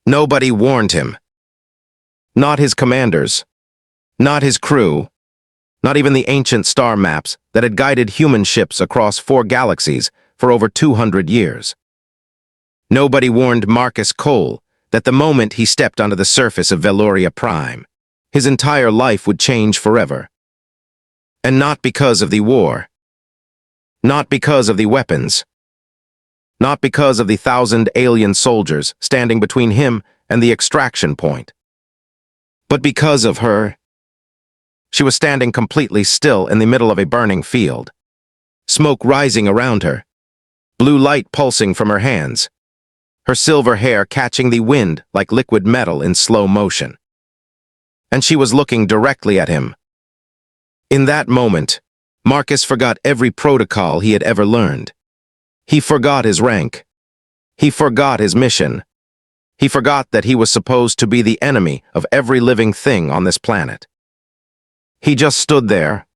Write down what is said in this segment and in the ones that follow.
Nobody warned him. Not his commanders, not his crew, not even the ancient star maps that had guided human ships across 4 galaxies for over 200 years. Nobody warned Marcus Cole that the moment he stepped onto the surface of Veloria Prime, his entire life would change forever. And not because of the war. Not because of the weapons. Not because of the 1,000 alien soldiers standing between him and the extraction point. But because of her. She was standing completely still in the middle of a burning field. Smoke rising around her. Blue light pulsing from her hands. Her silver hair catching the wind like liquid metal in slow motion. And she was looking directly at him. In that moment, Marcus forgot every protocol he had ever learned. He forgot his rank. He forgot his mission. He forgot that he was supposed to be the enemy of every living thing on this planet. He just stood there,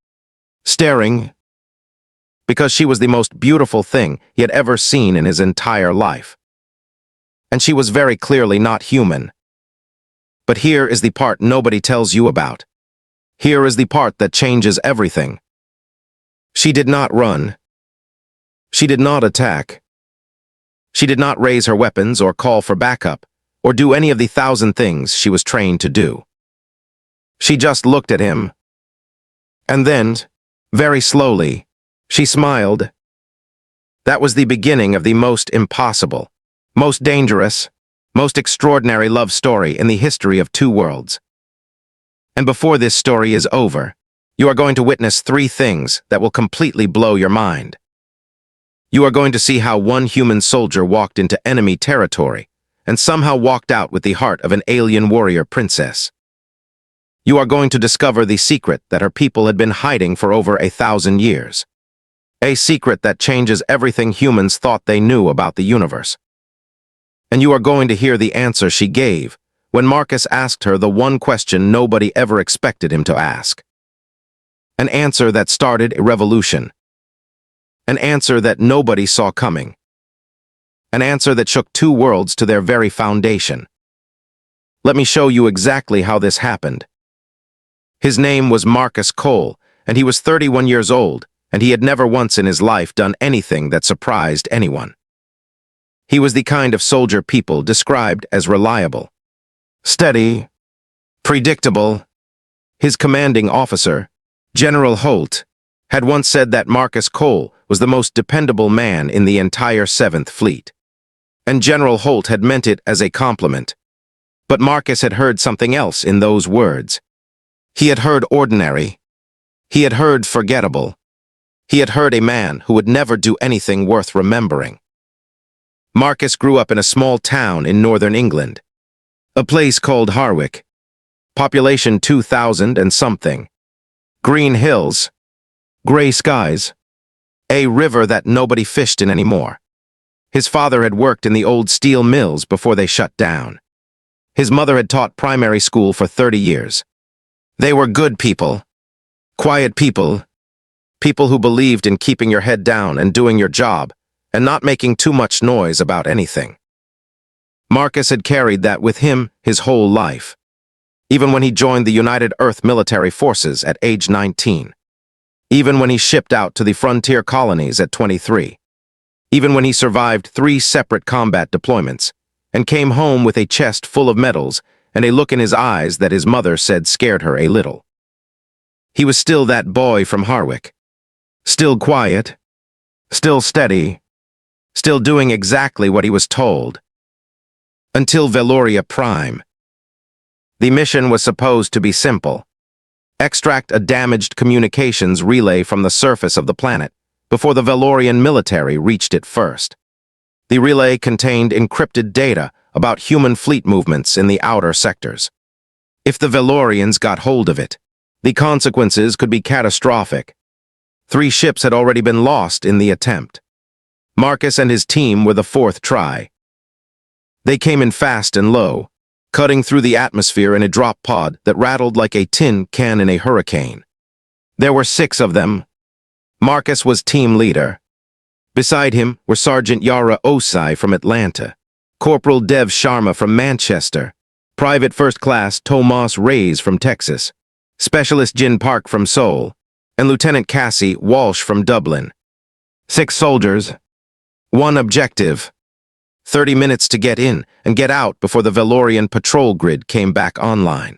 staring, because she was the most beautiful thing he had ever seen in his entire life. And she was very clearly not human. But here is the part nobody tells you about. Here is the part that changes everything. She did not run. She did not attack. She did not raise her weapons or call for backup, or do any of the 1,000 things she was trained to do. She just looked at him. And then, very slowly, she smiled. That was the beginning of the most impossible, most dangerous, most extraordinary love story in the history of 2 worlds. And before this story is over, you are going to witness 3 things that will completely blow your mind. You are going to see how one human soldier walked into enemy territory and somehow walked out with the heart of an alien warrior princess. You are going to discover the secret that her people had been hiding for over 1,000 years. A secret that changes everything humans thought they knew about the universe. And you are going to hear the answer she gave when Marcus asked her the one question nobody ever expected him to ask. An answer that started a revolution. An answer that nobody saw coming. An answer that shook 2 worlds to their very foundation. Let me show you exactly how this happened. His name was Marcus Cole, and he was 31 years old, and he had never once in his life done anything that surprised anyone. He was the kind of soldier people described as reliable, steady, predictable. His commanding officer, General Holt, had once said that Marcus Cole was the most dependable man in the entire 7th Fleet. And General Holt had meant it as a compliment. But Marcus had heard something else in those words. He had heard ordinary. He had heard forgettable. He had heard a man who would never do anything worth remembering. Marcus grew up in a small town in northern England, a place called Harwick. Population 2,000 and something. Green hills. Gray skies. A river that nobody fished in anymore. His father had worked in the old steel mills before they shut down. His mother had taught primary school for 30 years. They were good people. Quiet people. People who believed in keeping your head down and doing your job, and not making too much noise about anything. Marcus had carried that with him his whole life, even when he joined the United Earth Military Forces at age 19, even when he shipped out to the frontier colonies at 23, even when he survived 3 separate combat deployments and came home with a chest full of medals and a look in his eyes that his mother said scared her a little. He was still that boy from Harwick, still quiet, still steady, still doing exactly what he was told. Until Veloria Prime. The mission was supposed to be simple. Extract a damaged communications relay from the surface of the planet before the Velorian military reached it first. The relay contained encrypted data about human fleet movements in the outer sectors. If the Velorians got hold of it, the consequences could be catastrophic. 3 ships had already been lost in the attempt. Marcus and his team were the 4th try. They came in fast and low, cutting through the atmosphere in a drop pod that rattled like a tin can in a hurricane. There were 6 of them. Marcus was team leader. Beside him were Sergeant Yara Osai from Atlanta, Corporal Dev Sharma from Manchester, Private First Class Tomas Reyes from Texas, Specialist Jin Park from Seoul, and Lieutenant Cassie Walsh from Dublin. 6 soldiers, 1 objective, 30 minutes to get in and get out before the Valorian patrol grid came back online.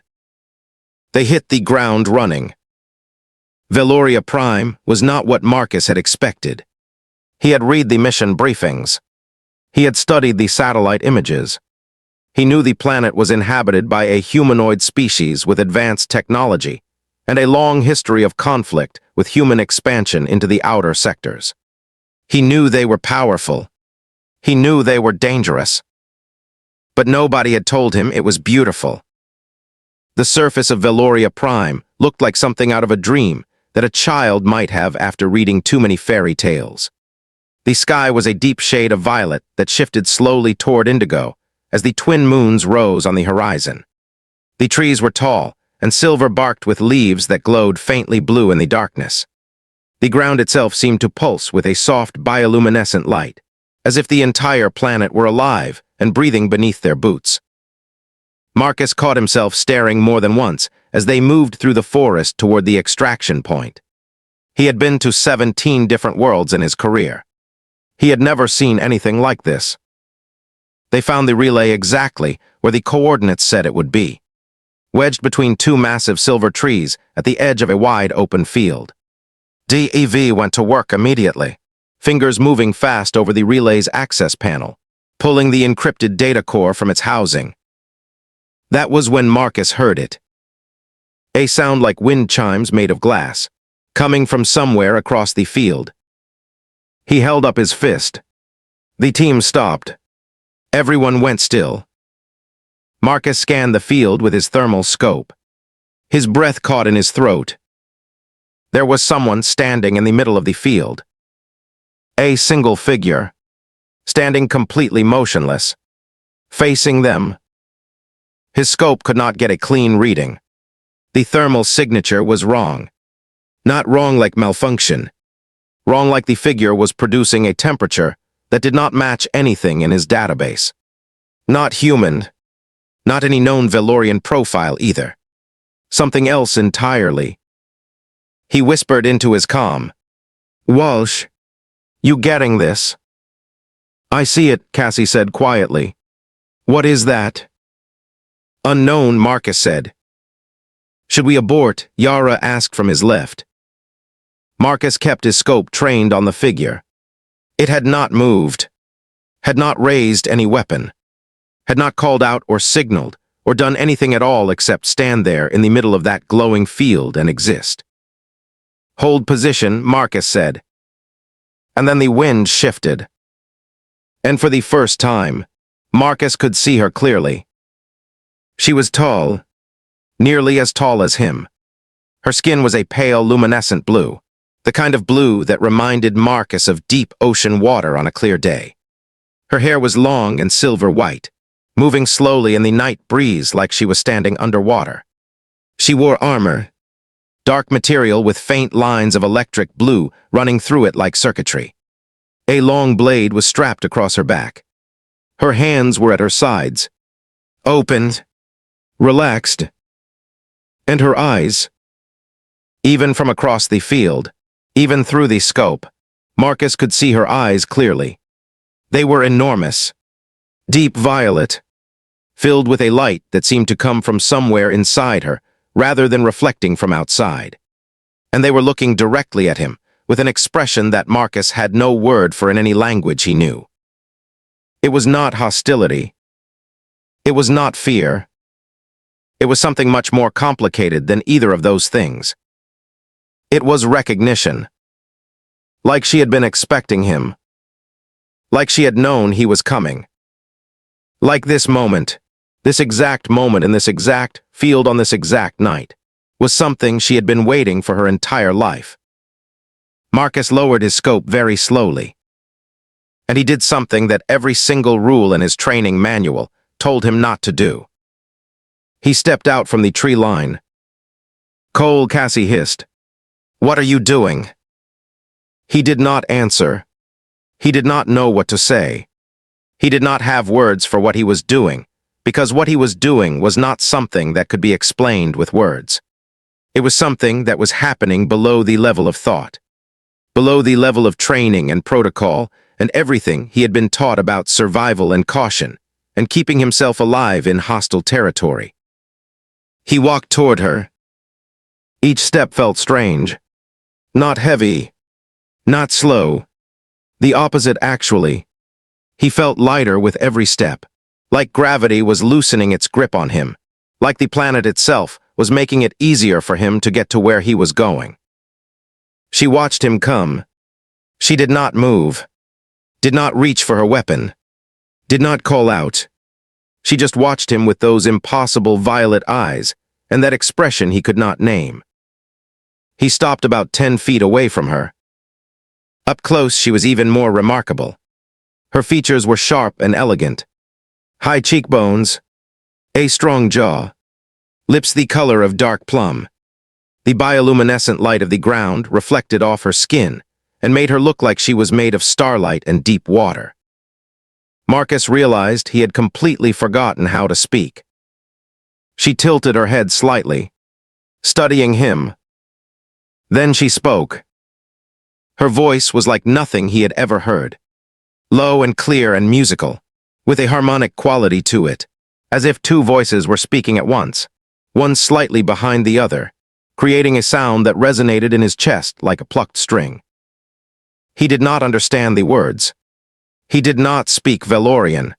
They hit the ground running. Valoria Prime was not what Marcus had expected. He had read the mission briefings. He had studied the satellite images. He knew the planet was inhabited by a humanoid species with advanced technology and a long history of conflict with human expansion into the outer sectors. He knew they were powerful. He knew they were dangerous. But nobody had told him it was beautiful. The surface of Valoria Prime looked like something out of a dream that a child might have after reading too many fairy tales. The sky was a deep shade of violet that shifted slowly toward indigo as the twin moons rose on the horizon. The trees were tall and silver-barked with leaves that glowed faintly blue in the darkness. The ground itself seemed to pulse with a soft bioluminescent light, as if the entire planet were alive and breathing beneath their boots. Marcus caught himself staring more than once as they moved through the forest toward the extraction point. He had been to 17 different worlds in his career. He had never seen anything like this. They found the relay exactly where the coordinates said it would be, wedged between 2 massive silver trees at the edge of a wide open field. DEV went to work immediately, fingers moving fast over the relay's access panel, pulling the encrypted data core from its housing. That was when Marcus heard it. A sound like wind chimes made of glass, coming from somewhere across the field. He held up his fist. The team stopped. Everyone went still. Marcus scanned the field with his thermal scope. His breath caught in his throat. There was someone standing in the middle of the field. A single figure, standing completely motionless, facing them. His scope could not get a clean reading. The thermal signature was wrong. Not wrong like malfunction. Wrong like the figure was producing a temperature that did not match anything in his database. Not human. Not any known Valorian profile either. Something else entirely. He whispered into his comm. "Walsh, you getting this?" "I see it," Cassie said quietly. "What is that?" "Unknown," Marcus said. "Should we abort?" Yara asked from his left. Marcus kept his scope trained on the figure. It had not moved, had not raised any weapon, had not called out or signaled, or done anything at all except stand there in the middle of that glowing field and exist. "Hold position," Marcus said. And then the wind shifted. And for the first time, Marcus could see her clearly. She was tall, nearly as tall as him. Her skin was a pale, luminescent blue, the kind of blue that reminded Marcus of deep ocean water on a clear day. Her hair was long and silver white, moving slowly in the night breeze like she was standing underwater. She wore armor, dark material with faint lines of electric blue running through it like circuitry. A long blade was strapped across her back. Her hands were at her sides, opened, relaxed, and her eyes, even from across the field, even through the scope, Marcus could see her eyes clearly. They were enormous, deep violet, filled with a light that seemed to come from somewhere inside her, rather than reflecting from outside. And they were looking directly at him, with an expression that Marcus had no word for in any language he knew. It was not hostility. It was not fear. It was something much more complicated than either of those things. It was recognition. Like she had been expecting him. Like she had known he was coming. Like this moment, this exact moment in this exact field on this exact night, was something she had been waiting for her entire life. Marcus lowered his scope very slowly. And he did something that every single rule in his training manual told him not to do. He stepped out from the tree line. "Cole," Cassie hissed. "What are you doing?" He did not answer. He did not know what to say. He did not have words for what he was doing, because what he was doing was not something that could be explained with words. It was something that was happening below the level of thought, below the level of training and protocol, and everything he had been taught about survival and caution, and keeping himself alive in hostile territory. He walked toward her. Each step felt strange. Not heavy, not slow. The opposite, actually. He felt lighter with every step, like gravity was loosening its grip on him, like the planet itself was making it easier for him to get to where he was going. She watched him come. She did not move, did not reach for her weapon, did not call out. She just watched him with those impossible violet eyes and that expression he could not name. He stopped about 10 feet away from her. Up close, she was even more remarkable. Her features were sharp and elegant. High cheekbones, a strong jaw, lips the color of dark plum. The bioluminescent light of the ground reflected off her skin and made her look like she was made of starlight and deep water. Marcus realized he had completely forgotten how to speak. She tilted her head slightly, studying him. Then she spoke. Her voice was like nothing he had ever heard. Low and clear and musical, with a harmonic quality to it, as if two voices were speaking at once, one slightly behind the other, creating a sound that resonated in his chest like a plucked string. He did not understand the words. He did not speak Valorian.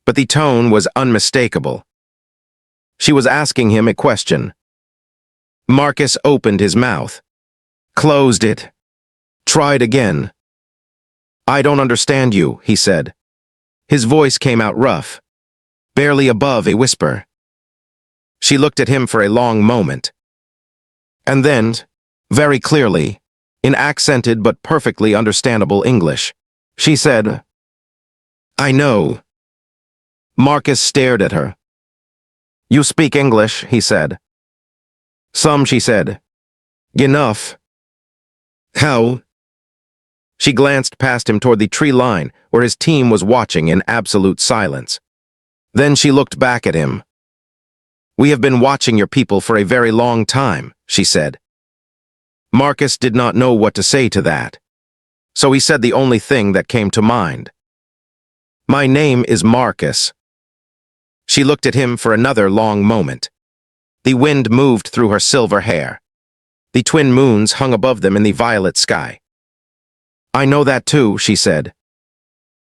But the tone was unmistakable. She was asking him a question. Marcus opened his mouth, closed it, tried again. I don't understand you, he said. His voice came out rough, barely above a whisper. She looked at him for a long moment. And then, very clearly, in accented but perfectly understandable English, she said, I know. Marcus stared at her. You speak English, he said. Some, she said. Enough. How? She glanced past him toward the tree line where his team was watching in absolute silence. Then she looked back at him. We have been watching your people for a very long time, she said. Marcus did not know what to say to that, so he said the only thing that came to mind. My name is Marcus. She looked at him for another long moment. The wind moved through her silver hair. The twin moons hung above them in the violet sky. I know that too, she said.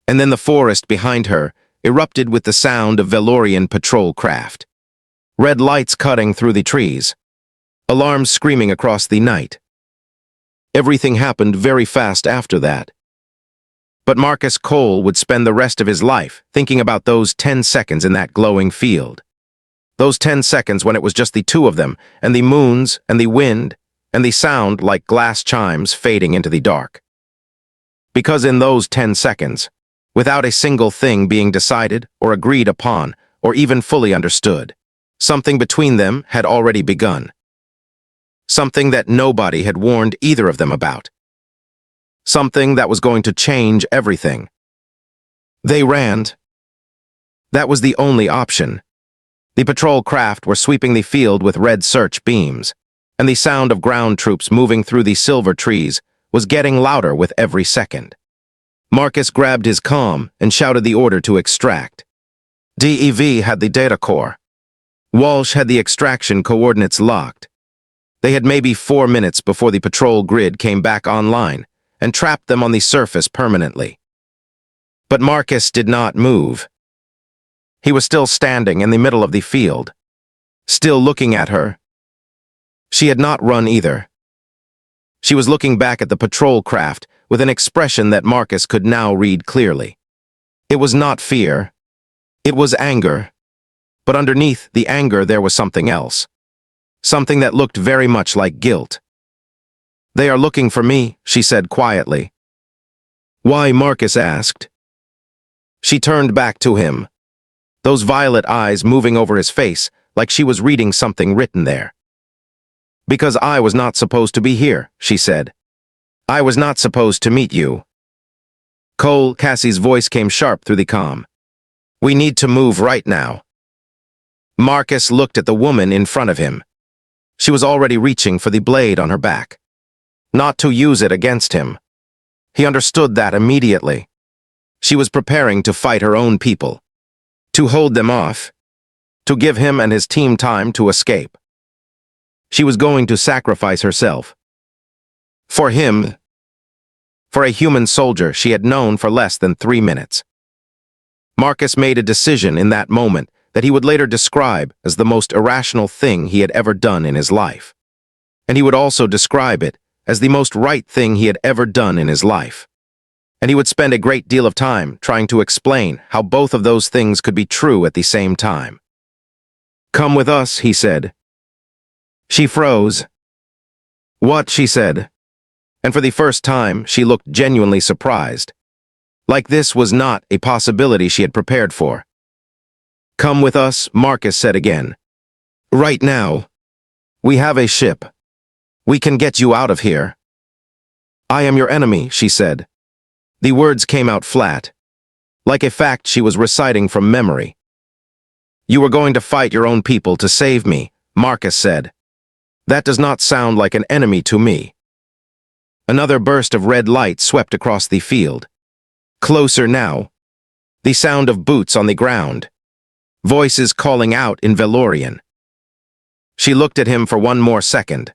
And then the forest behind her erupted with the sound of Valorian patrol craft. Red lights cutting through the trees. Alarms screaming across the night. Everything happened very fast after that. But Marcus Cole would spend the rest of his life thinking about those 10 seconds in that glowing field. Those 10 seconds when it was just the two of them, and the moons, and the wind, and the sound like glass chimes fading into the dark. Because in those 10 seconds, without a single thing being decided or agreed upon or even fully understood, something between them had already begun. Something that nobody had warned either of them about. Something that was going to change everything. They ran. That was the only option. The patrol craft were sweeping the field with red search beams, and the sound of ground troops moving through the silver trees was getting louder with every second. Marcus grabbed his comm and shouted the order to extract. DEV had the data core. Walsh had the extraction coordinates locked. They had maybe 4 minutes before the patrol grid came back online and trapped them on the surface permanently. But Marcus did not move. He was still standing in the middle of the field, still looking at her. She had not run either. She was looking back at the patrol craft with an expression that Marcus could now read clearly. It was not fear. It was anger. But underneath the anger there was something else. Something that looked very much like guilt. They are looking for me, she said quietly. Why? Marcus asked. She turned back to him, those violet eyes moving over his face like she was reading something written there. Because I was not supposed to be here, she said. I was not supposed to meet you. Cole, Cassie's voice came sharp through the comm. We need to move right now. Marcus looked at the woman in front of him. She was already reaching for the blade on her back. Not to use it against him. He understood that immediately. She was preparing to fight her own people. To hold them off. To give him and his team time to escape. She was going to sacrifice herself. For him. For a human soldier she had known for less than 3 minutes. Marcus made a decision in that moment that he would later describe as the most irrational thing he had ever done in his life. And he would also describe it as the most right thing he had ever done in his life. And he would spend a great deal of time trying to explain how both of those things could be true at the same time. Come with us, he said. She froze. What, she said. And for the first time, she looked genuinely surprised. Like this was not a possibility she had prepared for. Come with us, Marcus said again. Right now. We have a ship. We can get you out of here. I am your enemy, she said. The words came out flat, like a fact she was reciting from memory. You were going to fight your own people to save me, Marcus said. That does not sound like an enemy to me. Another burst of red light swept across the field. Closer now. The sound of boots on the ground. Voices calling out in Valorian. She looked at him for one more second.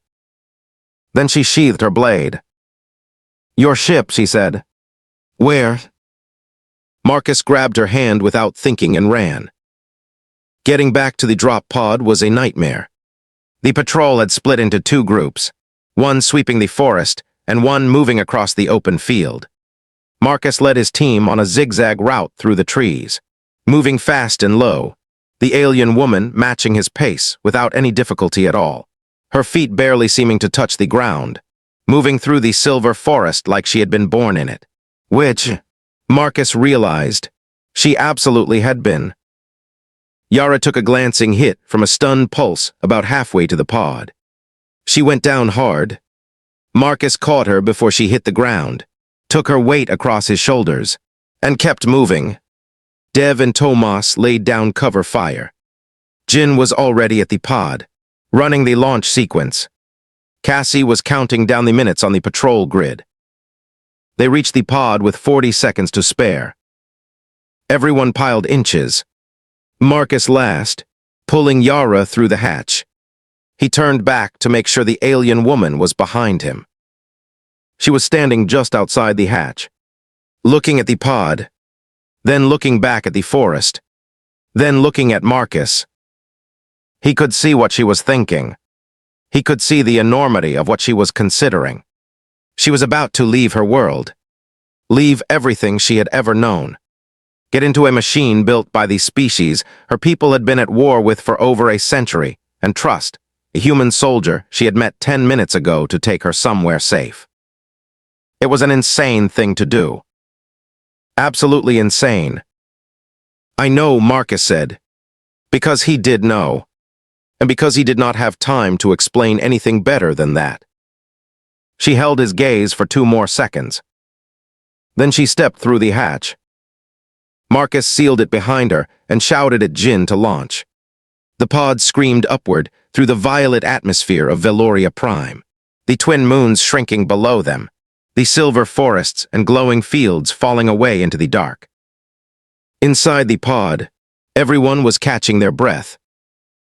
Then she sheathed her blade. Your ship, she said. Where? Marcus grabbed her hand without thinking and ran. Getting back to the drop pod was a nightmare. The patrol had split into 2 groups, one sweeping the forest and one moving across the open field. Marcus led his team on a zigzag route through the trees, moving fast and low, the alien woman matching his pace without any difficulty at all, her feet barely seeming to touch the ground, moving through the silver forest like she had been born in it, which, Marcus realized, she absolutely had been. Yara took a glancing hit from a stunned pulse about halfway to the pod. She went down hard. Marcus caught her before she hit the ground, took her weight across his shoulders, and kept moving. Dev and Tomas laid down cover fire. Jin was already at the pod, running the launch sequence. Cassie was counting down the minutes on the patrol grid. They reached the pod with 40 seconds to spare. Everyone piled inches. Marcus last, pulling Yara through the hatch. He turned back to make sure the alien woman was behind him. She was standing just outside the hatch, looking at the pod, then looking back at the forest, then looking at Marcus. He could see what she was thinking. He could see the enormity of what she was considering. She was about to leave her world, leave everything she had ever known, get into a machine built by the species her people had been at war with for over a century, and trust a human soldier she had met 10 minutes ago to take her somewhere safe. It was an insane thing to do. Absolutely insane. I know, Marcus said, because he did know, and because he did not have time to explain anything better than that. She held his gaze for 2 more seconds. Then she stepped through the hatch. Marcus sealed it behind her and shouted at Jin to launch. The pod screamed upward through the violet atmosphere of Veloria Prime, the twin moons shrinking below them, the silver forests and glowing fields falling away into the dark. Inside the pod, everyone was catching their breath.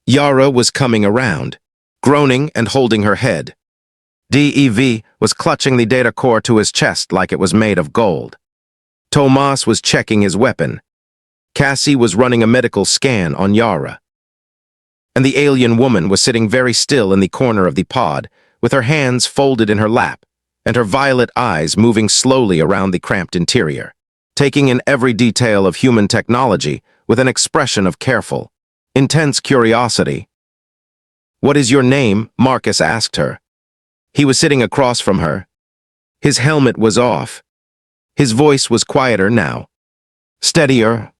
Yara was coming around, groaning and holding her head. DEV was clutching the data core to his chest like it was made of gold. Tomas was checking his weapon. Cassie was running a medical scan on Yara. And the alien woman was sitting very still in the corner of the pod, with her hands folded in her lap, and her violet eyes moving slowly around the cramped interior, taking in every detail of human technology with an expression of careful, intense curiosity. What is your name? Marcus asked her. He was sitting across from her. His helmet was off. His voice was quieter now. Steadier.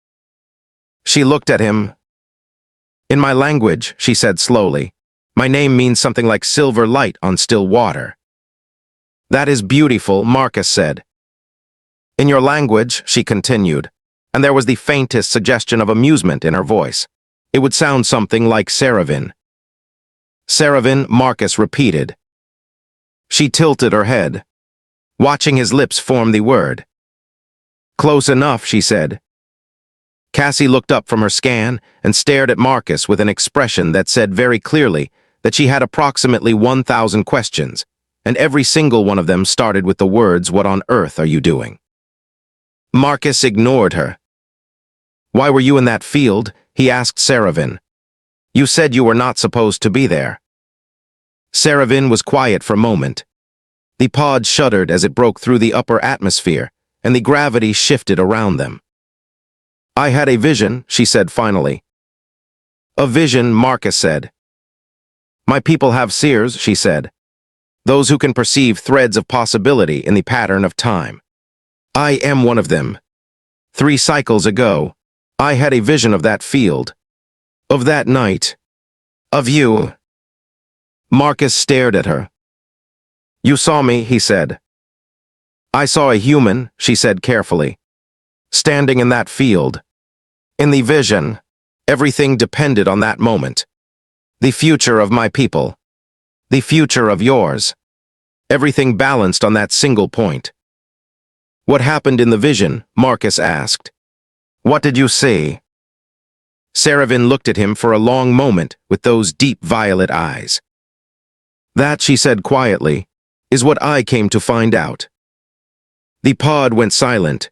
She looked at him. In my language, she said slowly, my name means something like silver light on still water. That is beautiful, Marcus said. In your language, she continued, and there was the faintest suggestion of amusement in her voice. It would sound something like Saravin. Saravin, Marcus repeated. She tilted her head, watching his lips form the word. Close enough, she said. Cassie looked up from her scan and stared at Marcus with an expression that said very clearly that she had approximately 1,000 questions, and every single one of them started with the words, "What on earth are you doing?" Marcus ignored her. "Why were you in that field?" he asked Saravin. "You said you were not supposed to be there." Saravin was quiet for a moment. The pod shuddered as it broke through the upper atmosphere, and the gravity shifted around them. "I had a vision," she said finally. "A vision," Marcus said. "My people have seers," she said. "Those who can perceive threads of possibility in the pattern of time. I am one of them. 3 cycles ago, I had a vision of that field, of that night, of you." Marcus stared at her. "You saw me," he said. "I saw a human," she said carefully, "standing in that field. In the vision, everything depended on that moment. The future of my people. The future of yours. Everything balanced on that single point." "What happened in the vision?" Marcus asked. "What did you see?" Saravin looked at him for a long moment with those deep violet eyes. "That," she said quietly, "is what I came to find out." The pod went silent.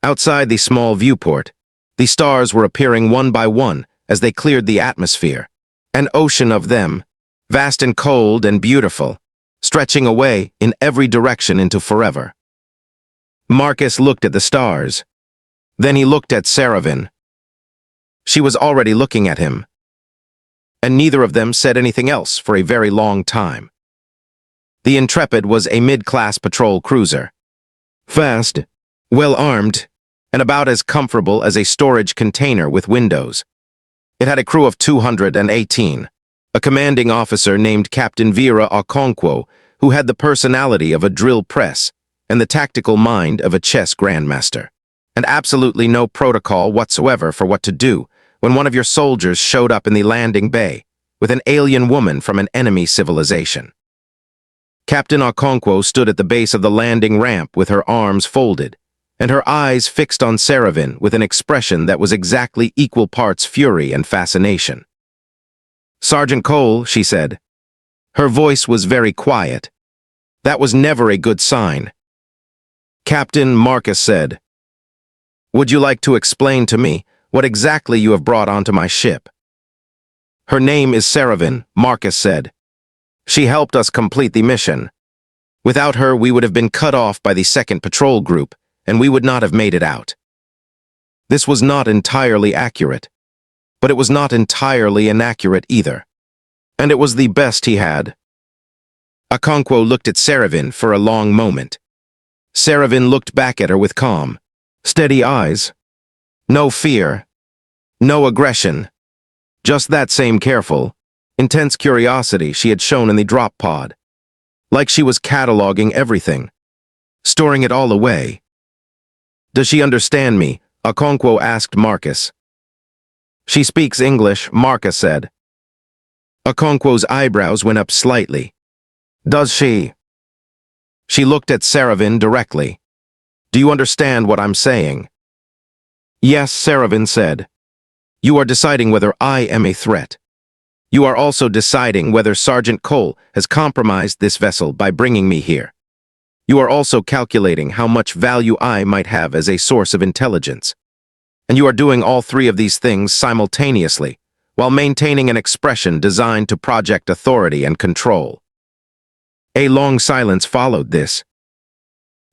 Outside the small viewport, the stars were appearing one by one as they cleared the atmosphere. An ocean of them, vast and cold and beautiful, stretching away in every direction into forever. Marcus looked at the stars. Then he looked at Saravin. She was already looking at him. And neither of them said anything else for a very long time. The Intrepid was a mid-class patrol cruiser. Fast, well-armed, and about as comfortable as a storage container with windows. It had a crew of 218, a commanding officer named Captain Vera Okonkwo, who had the personality of a drill press and the tactical mind of a chess grandmaster, and absolutely no protocol whatsoever for what to do when one of your soldiers showed up in the landing bay with an alien woman from an enemy civilization. Captain Okonkwo stood at the base of the landing ramp with her arms folded, and her eyes fixed on Saravin with an expression that was exactly equal parts fury and fascination. "Sergeant Cole," she said. Her voice was very quiet. That was never a good sign. "Captain," Marcus said, "would you like to explain to me what exactly you have brought onto my ship?" "Her name is Saravin," Marcus said. "She helped us complete the mission. Without her, we would have been cut off by the 2nd Patrol Group, and we would not have made it out." This was not entirely accurate, but it was not entirely inaccurate either. And it was the best he had. Okonkwo looked at Saravin for a long moment. Saravin looked back at her with calm, steady eyes. No fear. No aggression. Just that same careful, intense curiosity she had shown in the drop pod. Like she was cataloging everything, storing it all away. "Does she understand me?" Okonkwo asked Marcus. "She speaks English," Marcus said. Okonkwo's eyebrows went up slightly. "Does she?" She looked at Saravin directly. "Do you understand what I'm saying?" "Yes," Saravin said. "You are deciding whether I am a threat. You are also deciding whether Sergeant Cole has compromised this vessel by bringing me here. You are also calculating how much value I might have as a source of intelligence. And you are doing all 3 of these things simultaneously, while maintaining an expression designed to project authority and control." A long silence followed this.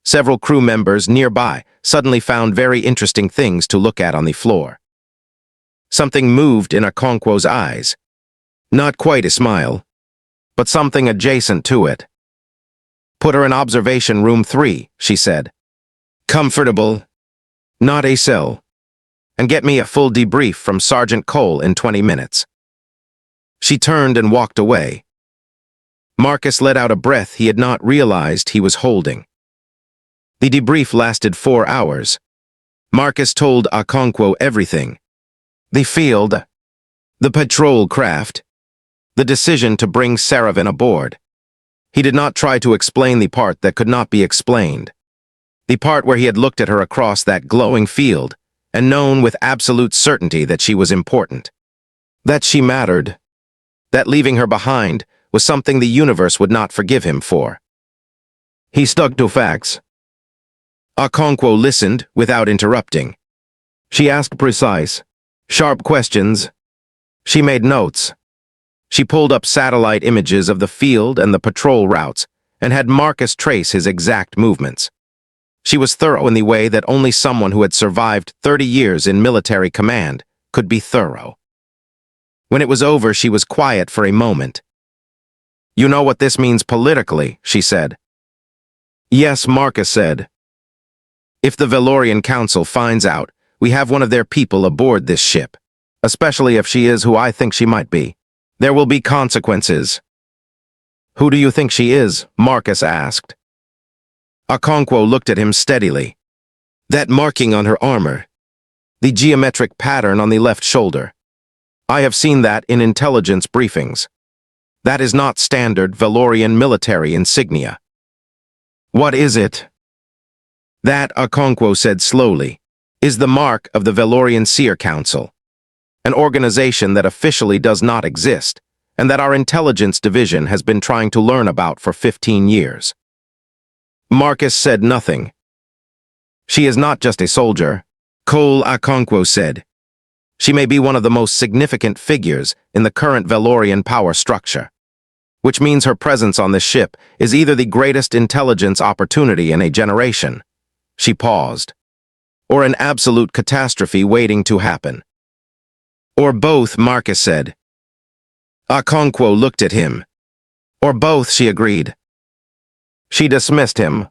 Several crew members nearby suddenly found very interesting things to look at on the floor. Something moved in Okonkwo's eyes. Not quite a smile, but something adjacent to it. "Put her in observation room 3, she said. "Comfortable, not a cell. And get me a full debrief from Sergeant Cole in 20 minutes. She turned and walked away. Marcus let out a breath he had not realized he was holding. The debrief lasted 4 hours. Marcus told Okonkwo everything. The field, the patrol craft, the decision to bring Saravin aboard. He did not try to explain the part that could not be explained. The part where he had looked at her across that glowing field and known with absolute certainty that she was important. That she mattered. That leaving her behind was something the universe would not forgive him for. He stuck to facts. Okonkwo listened without interrupting. She asked precise, sharp questions. She made notes. She pulled up satellite images of the field and the patrol routes and had Marcus trace his exact movements. She was thorough in the way that only someone who had survived 30 years in military command could be thorough. When it was over, she was quiet for a moment. "You know what this means politically," she said. "Yes," Marcus said. "If the Valorian Council finds out we have one of their people aboard this ship, especially if she is who I think she might be, there will be consequences." "Who do you think she is?" Marcus asked. Okonkwo looked at him steadily. "That marking on her armor. The geometric pattern on the left shoulder. I have seen that in intelligence briefings. That is not standard Valorian military insignia." "What is it?" "That," Okonkwo said slowly, "is the mark of the Valorian Seer Council, an organization that officially does not exist, and that our intelligence division has been trying to learn about for 15 years. Marcus said nothing. "She is not just a soldier," Cole Okonkwo said. "She may be one of the most significant figures in the current Valorian power structure, which means her presence on this ship is either the greatest intelligence opportunity in a generation," she paused, "or an absolute catastrophe waiting to happen." "Or both," Marcus said. Okonkwo looked at him. "Or both," she agreed. She dismissed him.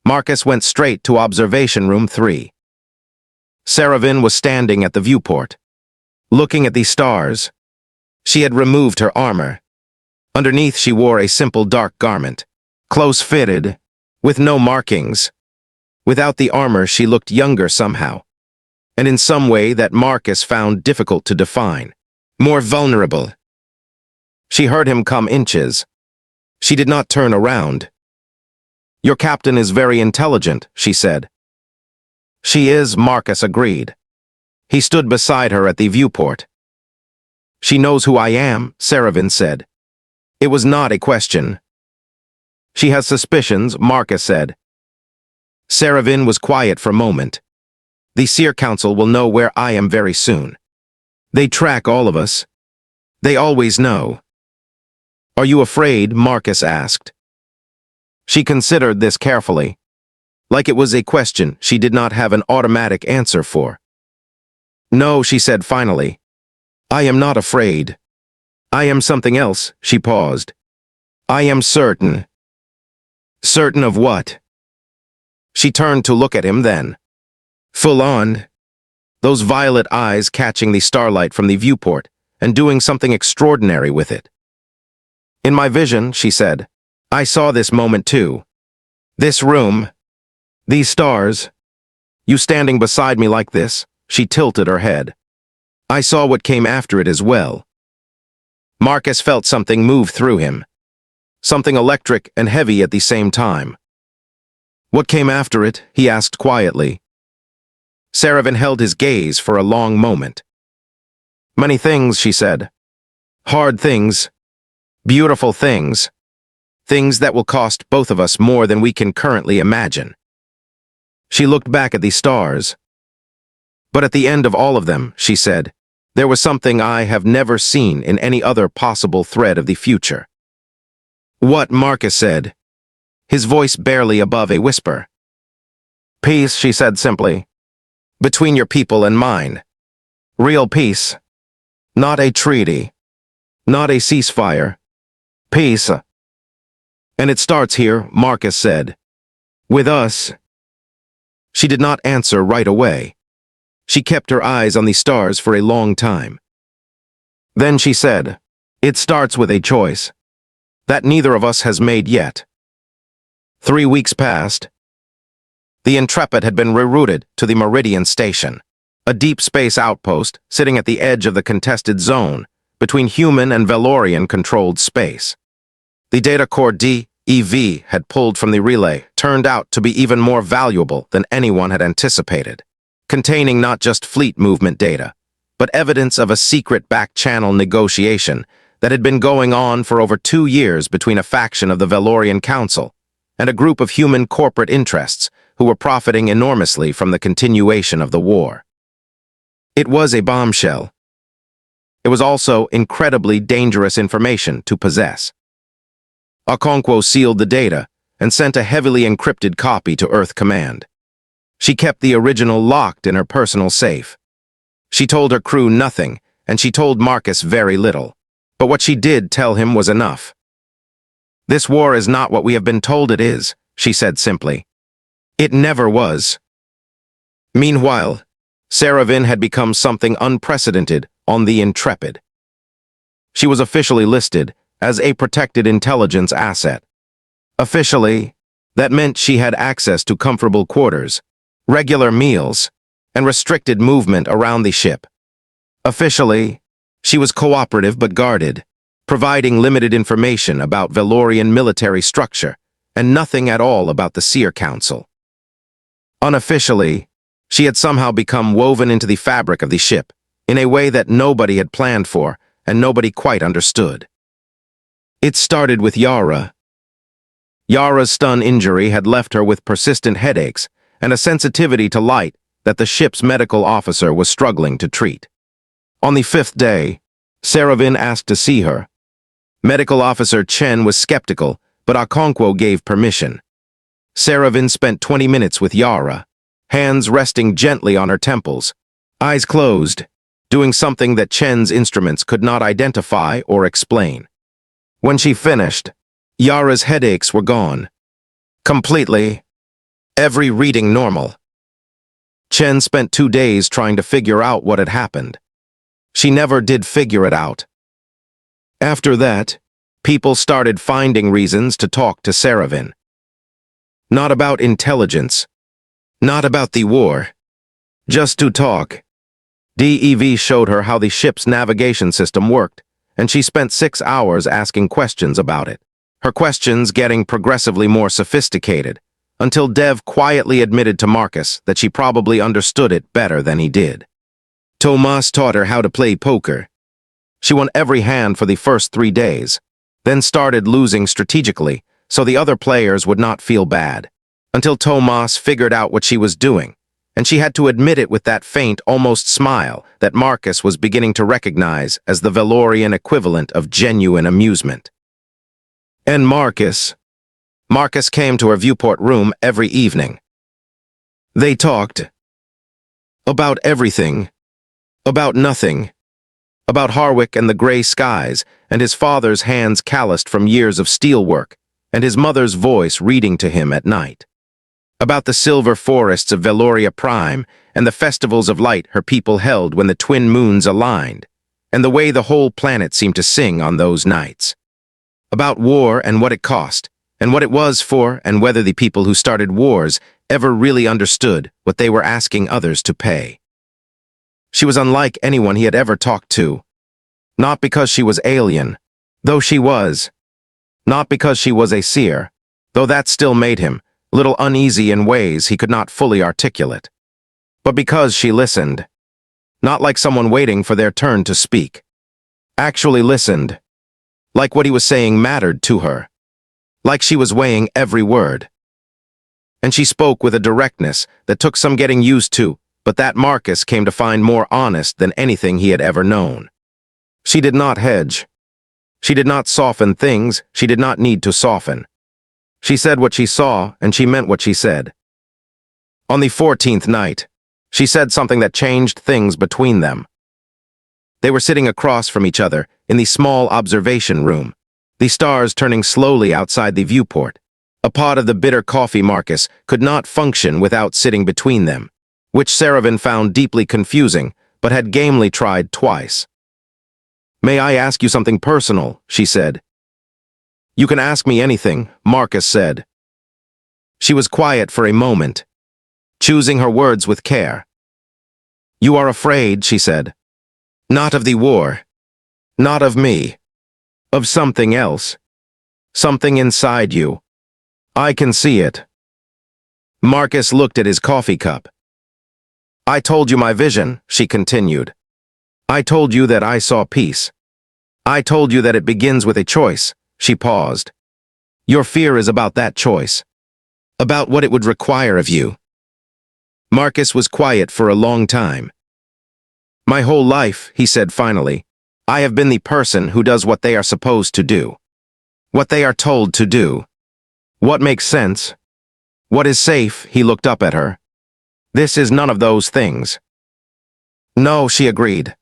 Marcus went straight to observation room 3. Saravin was standing at the viewport, looking at the stars. She had removed her armor. Underneath she wore a simple dark garment, close-fitted, with no markings. Without the armor she looked younger somehow, and in some way that Marcus found difficult to define, more vulnerable. She heard him come inches. She did not turn around. "Your captain is very intelligent," she said. "She is," Marcus agreed. He stood beside her at the viewport. "She knows who I am," Saravin said. It was not a question. "She has suspicions," Marcus said. Saravin was quiet for a moment. "The Seer Council will know where I am very soon. They track all of us. They always know." "Are you afraid?" Marcus asked. She considered this carefully, like it was a question she did not have an automatic answer for. "No," she said finally. "I am not afraid. I am something else." She paused. "I am certain." "Certain of what?" She turned to look at him then. Full on. Those violet eyes catching the starlight from the viewport and doing something extraordinary with it. "In my vision," she said, "I saw this moment too. This room. These stars. You standing beside me like this." She tilted her head. "I saw what came after it as well." Marcus felt something move through him. Something electric and heavy at the same time. "What came after it?" he asked quietly. Saravin held his gaze for a long moment. "Many things," she said. "Hard things. Beautiful things. Things that will cost both of us more than we can currently imagine." She looked back at the stars. "But at the end of all of them," she said, "there was something I have never seen in any other possible thread of the future." "What?" Marcus said, his voice barely above a whisper. "Peace," she said simply. "Between your people and mine. Real peace. Not a treaty. Not a ceasefire. Peace. And it starts here," Marcus said. "With us." She did not answer right away. She kept her eyes on the stars for a long time. Then she said, "It starts with a choice that neither of us has made yet." 3 weeks passed. The Intrepid had been rerouted to the Meridian Station, a deep space outpost sitting at the edge of the contested zone between human and Valorian-controlled space. The data core DEV had pulled from the relay turned out to be even more valuable than anyone had anticipated, containing not just fleet movement data, but evidence of a secret back-channel negotiation that had been going on for over 2 years between a faction of the Valorian Council and a group of human corporate interests who were profiting enormously from the continuation of the war. It was a bombshell. It was also incredibly dangerous information to possess. Okonkwo sealed the data and sent a heavily encrypted copy to Earth Command. She kept the original locked in her personal safe. She told her crew nothing, and she told Marcus very little. But what she did tell him was enough. "This war is not what we have been told it is," she said simply. "It never was." Meanwhile, Saravin had become something unprecedented on the Intrepid. She was officially listed as a protected intelligence asset. Officially, that meant she had access to comfortable quarters, regular meals, and restricted movement around the ship. Officially, she was cooperative but guarded, providing limited information about Valorian military structure and nothing at all about the Seer Council. Unofficially, she had somehow become woven into the fabric of the ship in a way that nobody had planned for and nobody quite understood. It started with Yara. Yara's stun injury had left her with persistent headaches and a sensitivity to light that the ship's medical officer was struggling to treat. On the 5th day, Saravin asked to see her. Medical Officer Chen was skeptical, but Okonkwo gave permission. Saravin spent 20 minutes with Yara, hands resting gently on her temples, eyes closed, doing something that Chen's instruments could not identify or explain. When she finished, Yara's headaches were gone. Completely. Every reading normal. Chen spent 2 days trying to figure out what had happened. She never did figure it out. After that, people started finding reasons to talk to Saravin. Not about intelligence, not about the war, just to talk. DEV showed her how the ship's navigation system worked, and she spent 6 hours asking questions about it, her questions getting progressively more sophisticated, until Dev quietly admitted to Marcus that she probably understood it better than he did. Tomas taught her how to play poker. She won every hand for the first 3 days, then started losing strategically so the other players would not feel bad, until Tomas figured out what she was doing, and she had to admit it with that faint, almost smile that Marcus was beginning to recognize as the Valorian equivalent of genuine amusement. And Marcus came to her viewport room every evening. They talked about everything, about nothing, about Harwick and the gray skies, and his father's hands calloused from years of steelwork, and his mother's voice reading to him at night. About the silver forests of Veloria Prime and the festivals of light her people held when the twin moons aligned, and the way the whole planet seemed to sing on those nights. About war and what it cost, and what it was for, and whether the people who started wars ever really understood what they were asking others to pay. She was unlike anyone he had ever talked to. Not because she was alien, though she was. Not because she was a seer, though that still made him a little uneasy in ways he could not fully articulate. But because she listened. Not like someone waiting for their turn to speak. Actually listened. Like what he was saying mattered to her. Like she was weighing every word. And she spoke with a directness that took some getting used to, but that Marcus came to find more honest than anything he had ever known. She did not hedge. She did not soften things she did not need to soften. She said what she saw, and she meant what she said. On the 14th night, she said something that changed things between them. They were sitting across from each other in the small observation room, the stars turning slowly outside the viewport. A pot of the bitter coffee Marcus could not function without sitting between them, which Saravin found deeply confusing, but had gamely tried twice. "May I ask you something personal?" she said. "You can ask me anything," Marcus said. She was quiet for a moment, choosing her words with care. "You are afraid," she said. "Not of the war. Not of me. Of something else. Something inside you. I can see it." Marcus looked at his coffee cup. "I told you my vision," she continued. "I told you that I saw peace. I told you that it begins with a choice." She paused. "Your fear is about that choice. About what it would require of you." Marcus was quiet for a long time. "My whole life," he said finally, "I have been the person who does what they are supposed to do. What they are told to do. What makes sense. What is safe." He looked up at her. "This is none of those things." "No," she agreed.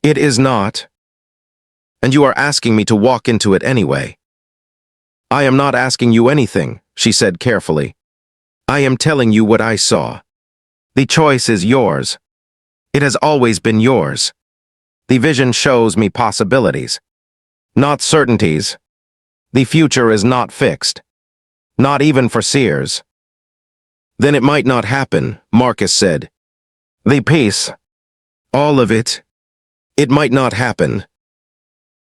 "It is not. And you are asking me to walk into it anyway." "I am not asking you anything," she said carefully. "I am telling you what I saw. The choice is yours. It has always been yours. The vision shows me possibilities, not certainties. The future is not fixed. Not even for seers." "Then it might not happen," Marcus said. "The peace. All of it. It might not happen."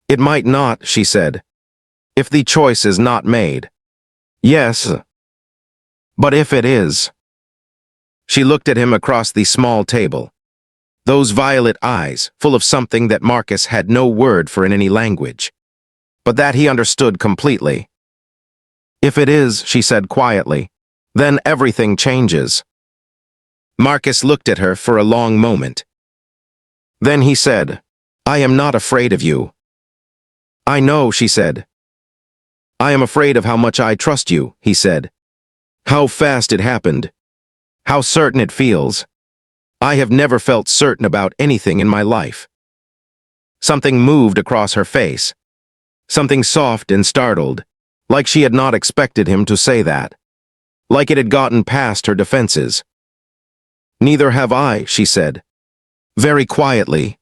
"It might not," she said, "if the choice is not made." "Yes. But if it is." She looked at him across the small table. Those violet eyes, full of something that Marcus had no word for in any language, but that he understood completely. "If it is," she said quietly, "then everything changes." Marcus looked at her for a long moment. Then he said, "I am not afraid of you." "I know," she said. "I am afraid of how much I trust you," he said. "How fast it happened. How certain it feels. I have never felt certain about anything in my life." Something moved across her face. Something soft and startled, like she had not expected him to say that. Like it had gotten past her defenses. "Neither have I," she said, very quietly.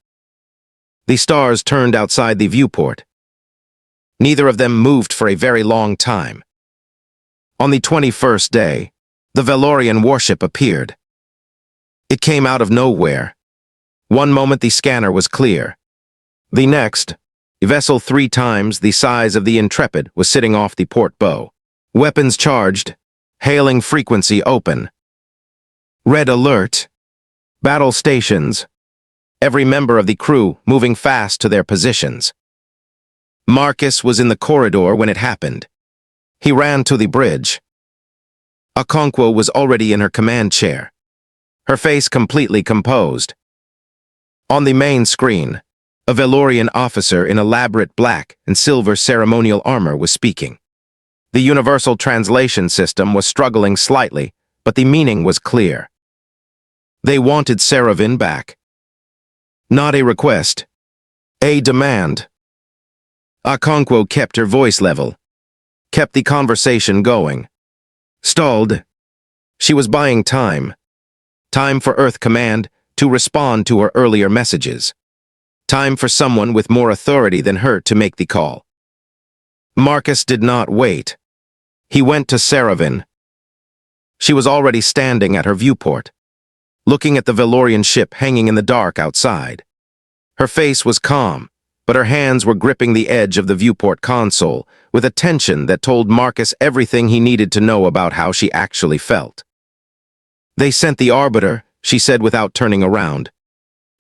The stars turned outside the viewport. Neither of them moved for a very long time. On the 21st day, the Valorian warship appeared. It came out of nowhere. One moment the scanner was clear. The next, a vessel 3 times the size of the Intrepid was sitting off the port bow. Weapons charged, hailing frequency open. Red alert. Battle stations. Every member of the crew moving fast to their positions. Marcus was in the corridor when it happened. He ran to the bridge. Okonkwo was already in her command chair, her face completely composed. On the main screen, a Valorian officer in elaborate black and silver ceremonial armor was speaking. The universal translation system was struggling slightly, but the meaning was clear. They wanted Saravin back. Not a request. A demand. Okonkwo kept her voice level. Kept the conversation going. Stalled. She was buying time. Time for Earth Command to respond to her earlier messages. Time for someone with more authority than her to make the call. Marcus did not wait. He went to Saravin. She was already standing at her viewport, looking at the Valorian ship hanging in the dark outside. Her face was calm, but her hands were gripping the edge of the viewport console with a tension that told Marcus everything he needed to know about how she actually felt. "They sent the Arbiter," she said without turning around.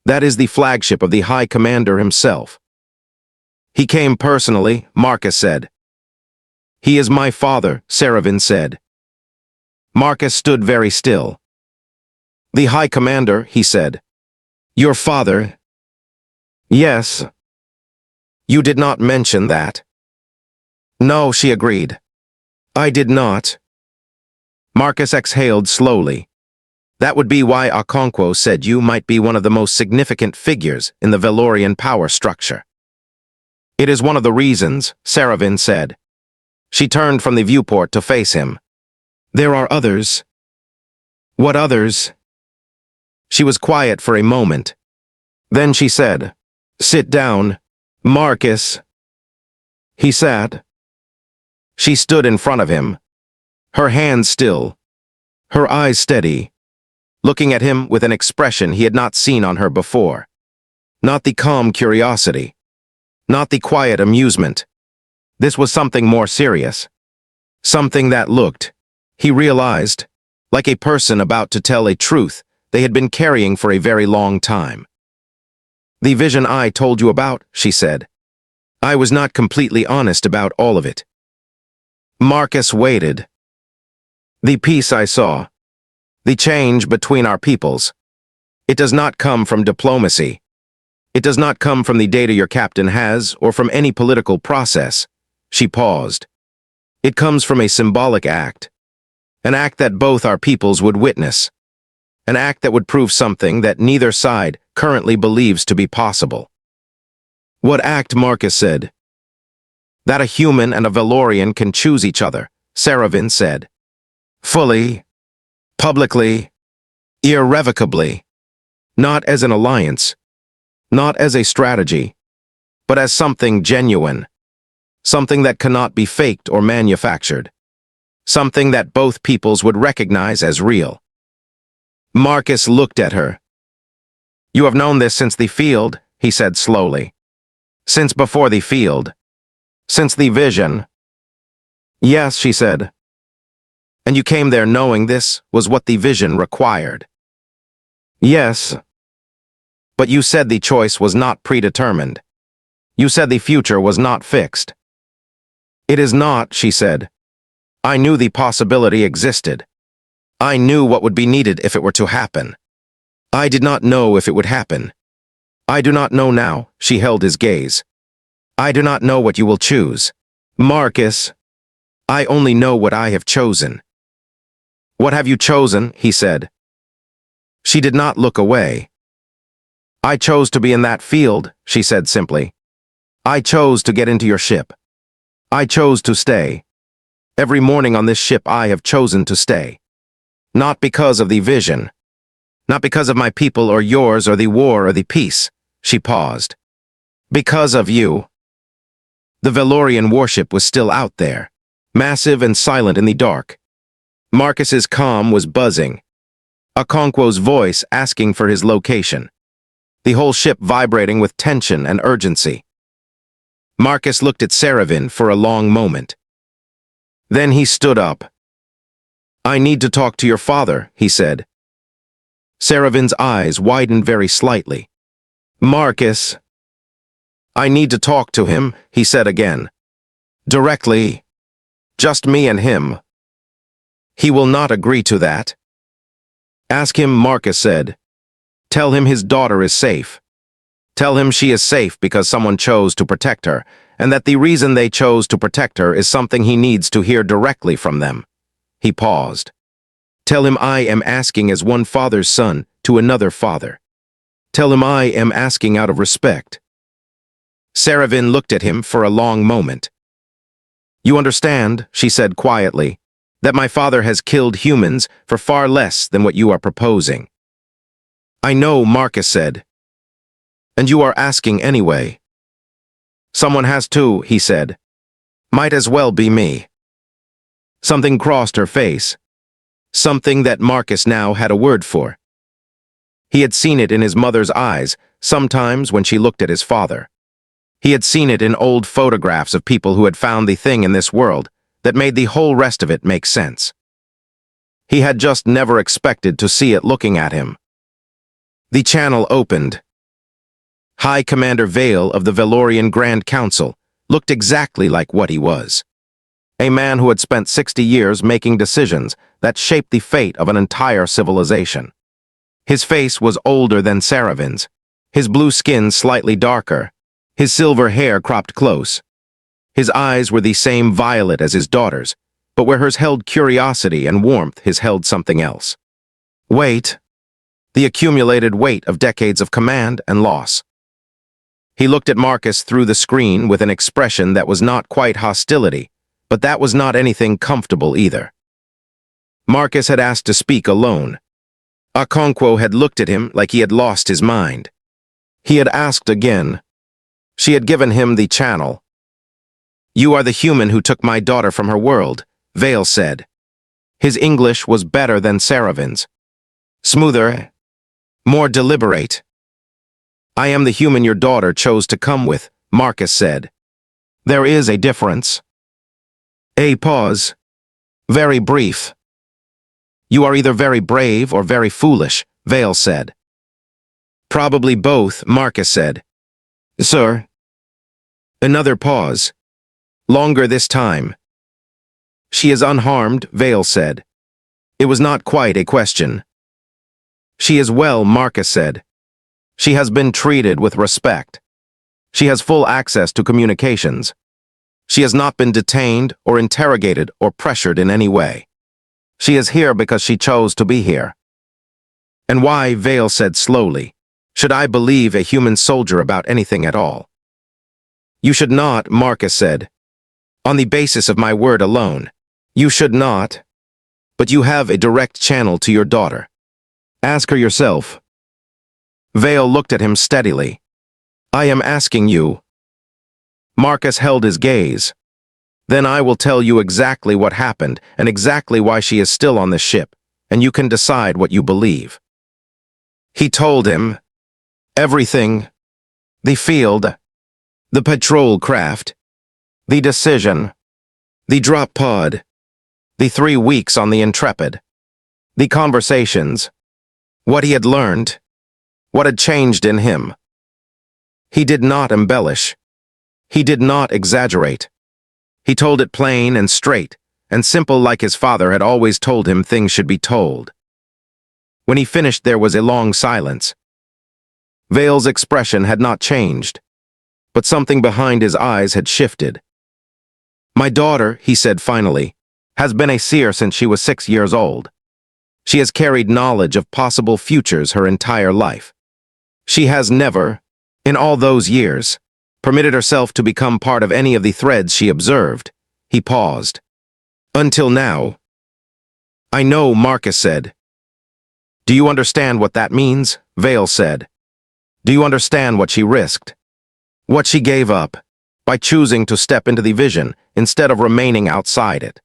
"That is the flagship of the High Commander himself." "He came personally," Marcus said. "He is my father," Saravin said. Marcus stood very still. "The High Commander," he said. "Your father?" "Yes." "You did not mention that." "No," she agreed. "I did not." Marcus exhaled slowly. "That would be why Okonkwo said you might be one of the most significant figures in the Valorian power structure." "It is one of the reasons," Saravin said. She turned from the viewport to face him. "There are others." "What others?" She was quiet for a moment. Then she said, "Sit down, Marcus." He sat. She stood in front of him, her hands still, her eyes steady. looking at him with an expression he had not seen on her before. Not the calm curiosity, not the quiet amusement. This was something more serious. Something that looked, he realized, like a person about to tell a truth they had been carrying for a very long time. "The vision I told you about," she said. "I was not completely honest about all of it." Marcus waited. "The peace I saw, the change between our peoples, it does not come from diplomacy. It does not come from the data your captain has or from any political process." She paused. "It comes from a symbolic act. An act that both our peoples would witness. An act that would prove something that neither side currently believes to be possible." "What act?" Marcus said. "That a human and a Valorian can choose each other," Saravin said. "Fully, publicly, irrevocably. Not as an alliance, not as a strategy, but as something genuine. Something that cannot be faked or manufactured. Something that both peoples would recognize as real." Marcus looked at her. "You have known this since the field," he said slowly. "Since before the field. Since the vision." "Yes," she said. "And you came there knowing this was what the vision required." "Yes. But you said the choice was not predetermined. You said the future was not fixed." "It is not," she said. "I knew the possibility existed. I knew what would be needed if it were to happen. I did not know if it would happen. I do not know now." She held his gaze. "I do not know what you will choose. Marcus, I only know what I have chosen." "What have you chosen?" he said. She did not look away. "I chose to be in that field," she said simply. "I chose to get into your ship. I chose to stay. Every morning on this ship I have chosen to stay. Not because of the vision. Not because of my people or yours or the war or the peace." She paused. "Because of you." The Valorian warship was still out there, massive and silent in the dark. Marcus's comm was buzzing. Okonkwo's voice asking for his location. The whole ship vibrating with tension and urgency. Marcus looked at Saravin for a long moment. Then he stood up. "I need to talk to your father," he said. Saravin's eyes widened very slightly. "Marcus." "I need to talk to him," he said again. "Directly. Just me and him." "He will not agree to that." "Ask him," Marcus said. "Tell him his daughter is safe. Tell him she is safe because someone chose to protect her, and that the reason they chose to protect her is something he needs to hear directly from them." He paused. "Tell him I am asking as one father's son to another father. Tell him I am asking out of respect." Saravin looked at him for a long moment. "You understand," she said quietly, "that my father has killed humans for far less than what you are proposing." "I know," Marcus said. "And you are asking anyway." "Someone has to," he said. "Might as well be me." Something crossed her face. Something that Marcus now had a word for. He had seen it in his mother's eyes, sometimes when she looked at his father. He had seen it in old photographs of people who had found the thing in this world that made the whole rest of it make sense. He had just never expected to see it looking at him. The channel opened. High Commander Vale of the Valorian Grand Council looked exactly like what he was. A man who had spent 60 years making decisions that shaped the fate of an entire civilization. His face was older than Saravin's, his blue skin slightly darker, his silver hair cropped close. His eyes were the same violet as his daughter's, but where hers held curiosity and warmth, his held something else. Weight. The accumulated weight of decades of command and loss. He looked at Marcus through the screen with an expression that was not quite hostility, but that was not anything comfortable either. Marcus had asked to speak alone. Okonkwo had looked at him like he had lost his mind. He had asked again. She had given him the channel. "You are the human who took my daughter from her world," Vale said. His English was better than Saravin's. Smoother, more deliberate. I am the human your daughter chose to come with, Marcus said. There is a difference. A pause. Very brief. You are either very brave or very foolish, Vale said. Probably both, Marcus said. Sir. Another pause. Longer this time. She is unharmed, Vale said. It was not quite a question. She is well, Marcus said. She has been treated with respect. She has full access to communications. She has not been detained or interrogated or pressured in any way. She is here because she chose to be here. And why, Vale said slowly, should I believe a human soldier about anything at all? You should not, Marcus said. On the basis of my word alone, you should not. But you have a direct channel to your daughter. Ask her yourself. Vale looked at him steadily. I am asking you. Marcus held his gaze. Then I will tell you exactly what happened and exactly why she is still on the ship, and you can decide what you believe. He told him everything. The field, the patrol craft, the decision, the drop pod, the 3 weeks on the Intrepid, the conversations, what he had learned, what had changed in him. He did not embellish. He did not exaggerate. He told it plain and straight, and simple like his father had always told him things should be told. When he finished, there was a long silence. Vale's expression had not changed, but something behind his eyes had shifted. My daughter, he said finally, has been a seer since she was 6 years old. She has carried knowledge of possible futures her entire life. She has never, in all those years, permitted herself to become part of any of the threads she observed. He paused. Until now. I know, Marcus said. Do you understand what that means? Vale said. Do you understand what she risked? What she gave up, by choosing to step into the vision instead of remaining outside it?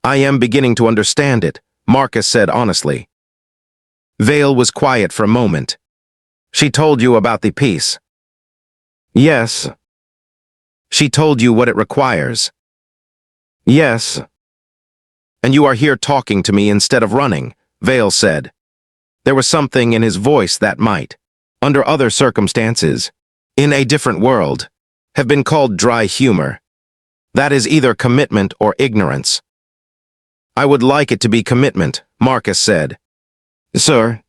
I am beginning to understand it, Marcus said honestly. Vale was quiet for a moment. She told you about the piece. Yes. She told you what it requires. Yes. And you are here talking to me instead of running, Vale said. There was something in his voice that might, under other circumstances, in a different world, have been called dry humor. That is either commitment or ignorance. I would like it to be commitment, Marcus said. Sir.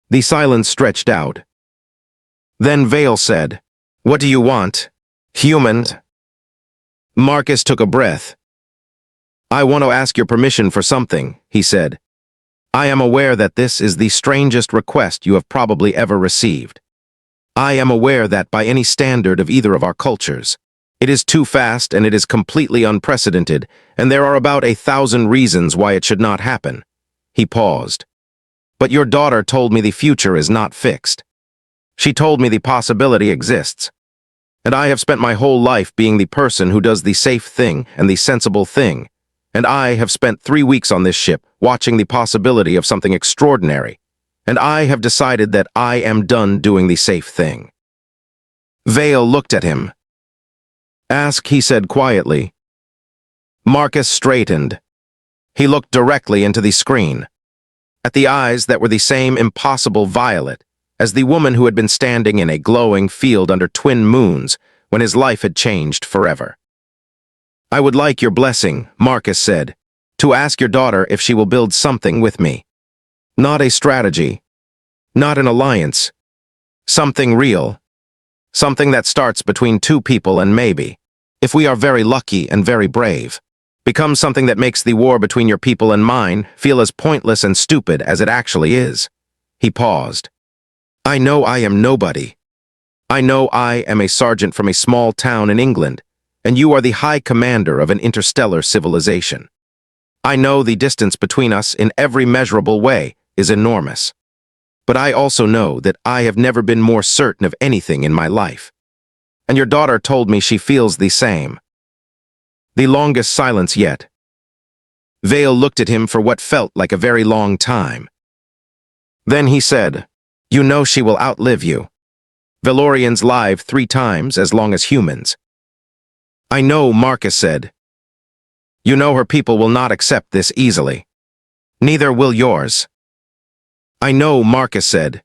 The silence stretched out. Then Vale said, What do you want? Human? Marcus took a breath. I want to ask your permission for something, he said. I am aware that this is the strangest request you have probably ever received. I am aware that by any standard of either of our cultures, it is too fast and it is completely unprecedented, and there are about 1,000 reasons why it should not happen. He paused. But your daughter told me the future is not fixed. She told me the possibility exists. And I have spent my whole life being the person who does the safe thing and the sensible thing. And I have spent 3 weeks on this ship watching the possibility of something extraordinary. And I have decided that I am done doing the safe thing. Vale looked at him. Ask, he said quietly. Marcus straightened. He looked directly into the screen, at the eyes that were the same impossible violet as the woman who had been standing in a glowing field under twin moons when his life had changed forever. I would like your blessing, Marcus said, to ask your daughter if she will build something with me. Not a strategy, not an alliance, something real, something that starts between 2 people and maybe, if we are very lucky and very brave, become something that makes the war between your people and mine feel as pointless and stupid as it actually is. He paused. I know I am nobody. I know I am a sergeant from a small town in England, and you are the high commander of an interstellar civilization. I know the distance between us in every measurable way is enormous. But I also know that I have never been more certain of anything in my life. And your daughter told me she feels the same. The longest silence yet. Vale looked at him for what felt like a very long time. Then he said, "You know she will outlive you. Valorians live 3 times as long as humans." "I know," Marcus said. "You know her people will not accept this easily. Neither will yours." "I know," Marcus said.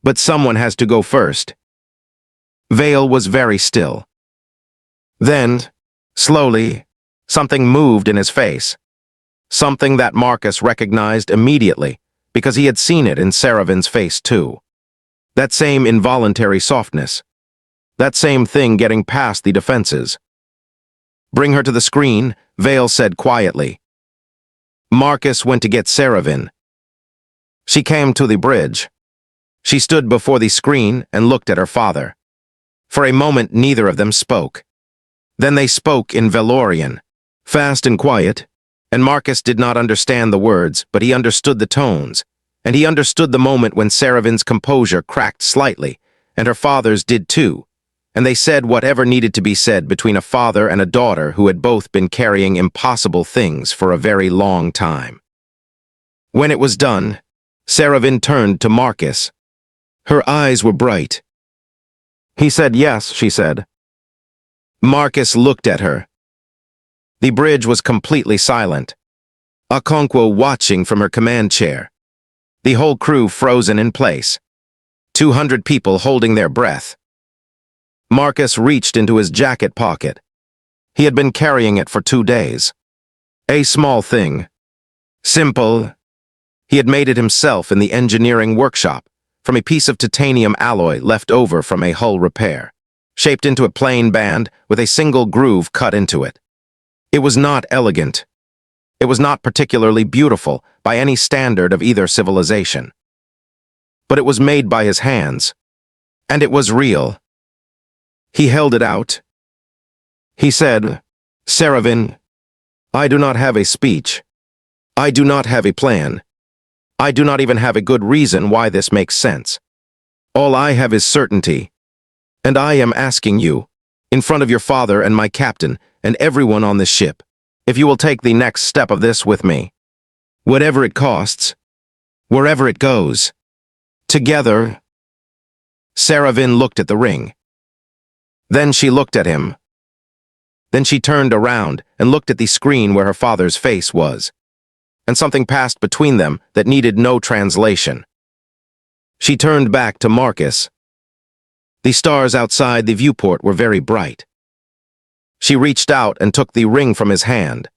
"But someone has to go first." Vale was very still. Then, slowly, something moved in his face. Something that Marcus recognized immediately, because he had seen it in Saravin's face too. That same involuntary softness. That same thing getting past the defenses. "Bring her to the screen," Vale said quietly. Marcus went to get Saravin. She came to the bridge. She stood before the screen and looked at her father. For a moment neither of them spoke. Then they spoke in Valorian, fast and quiet, and Marcus did not understand the words, but he understood the tones, and he understood the moment when Saravin's composure cracked slightly, and her father's did too, and they said whatever needed to be said between a father and a daughter who had both been carrying impossible things for a very long time. When it was done, Saravin turned to Marcus. Her eyes were bright. He said yes, she said. Marcus looked at her. The bridge was completely silent. Okonkwo watching from her command chair. The whole crew frozen in place. 200 people holding their breath. Marcus reached into his jacket pocket. He had been carrying it for 2 days. A small thing. Simple. He had made it himself in the engineering workshop, from a piece of titanium alloy left over from a hull repair, shaped into a plain band with a single groove cut into it. It was not elegant. It was not particularly beautiful by any standard of either civilization. But it was made by his hands, and it was real. He held it out. He said, "Saravin, I do not have a speech. I do not have a plan. I do not even have a good reason why this makes sense. All I have is certainty. And I am asking you, in front of your father and my captain and everyone on this ship, if you will take the next step of this with me. Whatever it costs, wherever it goes. Together." Saravin looked at the ring. Then she looked at him. Then she turned around and looked at the screen where her father's face was. And something passed between them that needed no translation. She turned back to Marcus. The stars outside the viewport were very bright. She reached out and took the ring from his hand.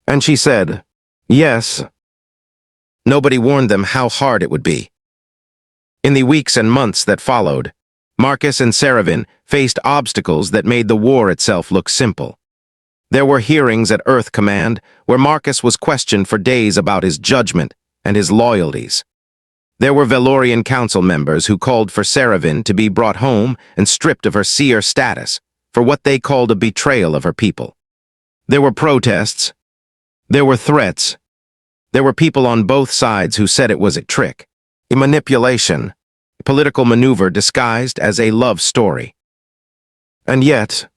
And she said, "Yes." Nobody warned them how hard it would be. In the weeks and months that followed, Marcus and Saravin faced obstacles that made the war itself look simple. There were hearings at Earth Command where Marcus was questioned for days about his judgment and his loyalties. There were Valorian council members who called for Saravin to be brought home and stripped of her seer status for what they called a betrayal of her people. There were protests. There were threats. There were people on both sides who said it was a trick, a manipulation, a political maneuver disguised as a love story. And yet,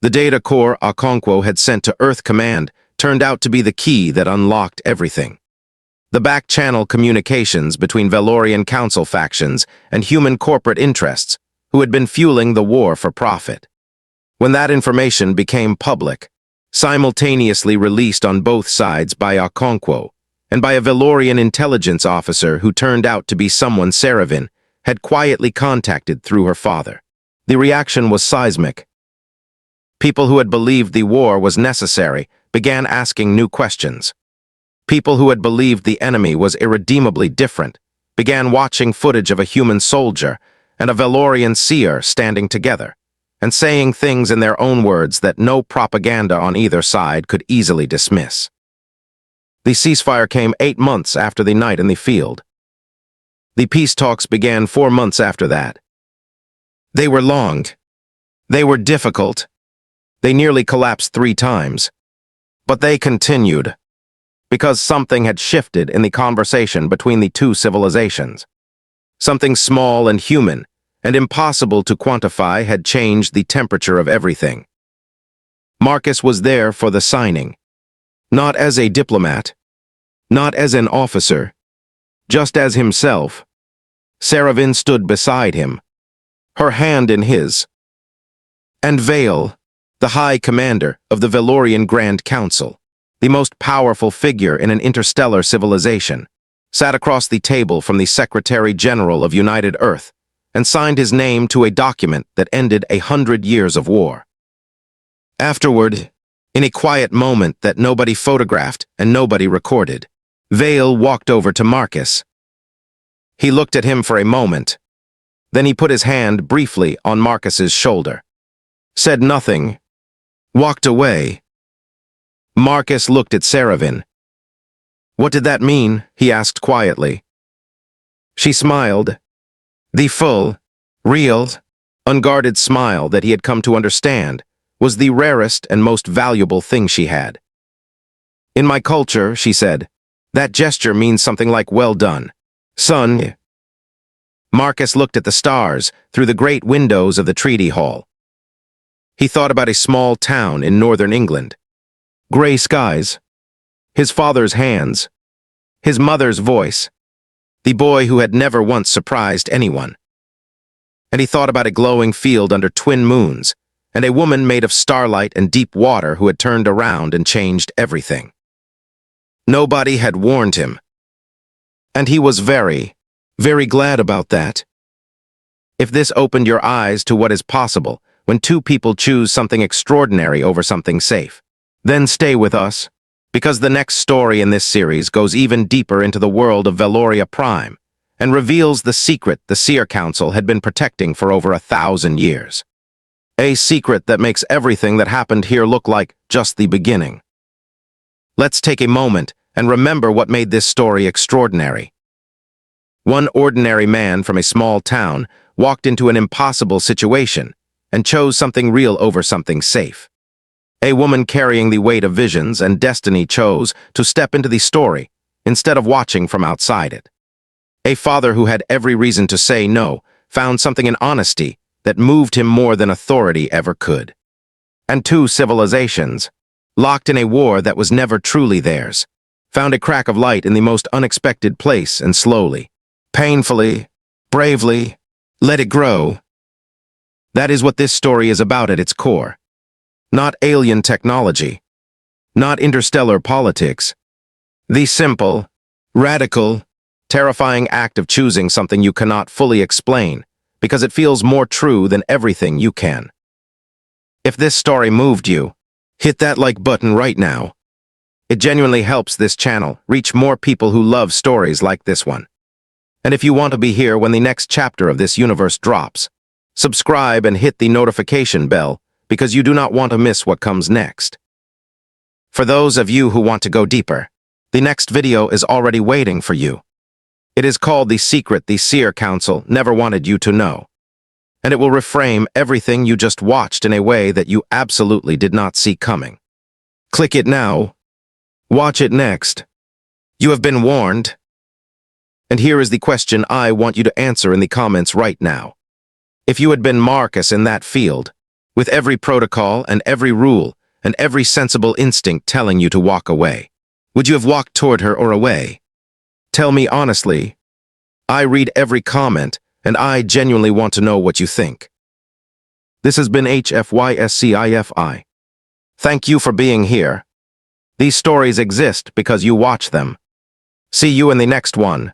the data core Okonkwo had sent to Earth Command turned out to be the key that unlocked everything. The back-channel communications between Valorian council factions and human corporate interests who had been fueling the war for profit. When that information became public, simultaneously released on both sides by Okonkwo and by a Valorian intelligence officer who turned out to be someone Saravin had quietly contacted through her father, the reaction was seismic. People who had believed the war was necessary began asking new questions. People who had believed the enemy was irredeemably different began watching footage of a human soldier and a Valorian seer standing together, and saying things in their own words that no propaganda on either side could easily dismiss. The ceasefire came 8 months after the night in the field. The peace talks began 4 months after that. They were long. They were difficult. They nearly collapsed 3 times. But they continued, because something had shifted in the conversation between the two civilizations. Something small and human and impossible to quantify had changed the temperature of everything. Marcus was there for the signing, not as a diplomat, not as an officer, Just as himself, Saravin stood beside him, her hand in his. And Vale, the High Commander of the Valorian Grand Council, the most powerful figure in an interstellar civilization, sat across the table from the Secretary General of United Earth and signed his name to a document that ended 100 years of war. Afterward, in a quiet moment that nobody photographed and nobody recorded, Vale walked over to Marcus. He looked at him for a moment. Then he put his hand briefly on Marcus's shoulder, said nothing, walked away. Marcus looked at Saravin. "What did that mean?" he asked quietly. She smiled. The full, real, unguarded smile that he had come to understand was the rarest and most valuable thing she had. "In my culture," she said, "that gesture means something like 'well done, son.'" Marcus looked at the stars through the great windows of the treaty hall. He thought about a small town in northern England. Gray skies, his father's hands, his mother's voice, the boy who had never once surprised anyone. And he thought about a glowing field under twin moons, and a woman made of starlight and deep water who had turned around and changed everything. Nobody had warned him. And he was very, very glad about that. If this opened your eyes to what is possible when two people choose something extraordinary over something safe, then stay with us, because the next story in this series goes even deeper into the world of Valoria Prime and reveals the secret the Seer Council had been protecting for over 1,000 years. A secret that makes everything that happened here look like just the beginning. Let's take a moment and remember what made this story extraordinary. One ordinary man from a small town walked into an impossible situation and chose something real over something safe. A woman carrying the weight of visions and destiny chose to step into the story instead of watching from outside it. A father who had every reason to say no found something in honesty that moved him more than authority ever could. And two civilizations, locked in a war that was never truly theirs, found a crack of light in the most unexpected place and slowly, painfully, bravely, let it grow. That is what this story is about at its core. Not alien technology, not interstellar politics. The simple, radical, terrifying act of choosing something you cannot fully explain because it feels more true than everything you can. If this story moved you, hit that like button right now. It genuinely helps this channel reach more people who love stories like this one. And if you want to be here when the next chapter of this universe drops, subscribe and hit the notification bell because you do not want to miss what comes next. For those of you who want to go deeper, the next video is already waiting for you. It is called The Secret the Seer Council Never Wanted You to Know, and it will reframe everything you just watched in a way that you absolutely did not see coming. Click it now. Watch it next. You have been warned. And here is the question I want you to answer in the comments right now. If you had been Marcus in that field, with every protocol and every rule and every sensible instinct telling you to walk away, would you have walked toward her or away? Tell me honestly. I read every comment, and I genuinely want to know what you think. This has been HFYSCIFI. Thank you for being here. These stories exist because you watch them. See you in the next one.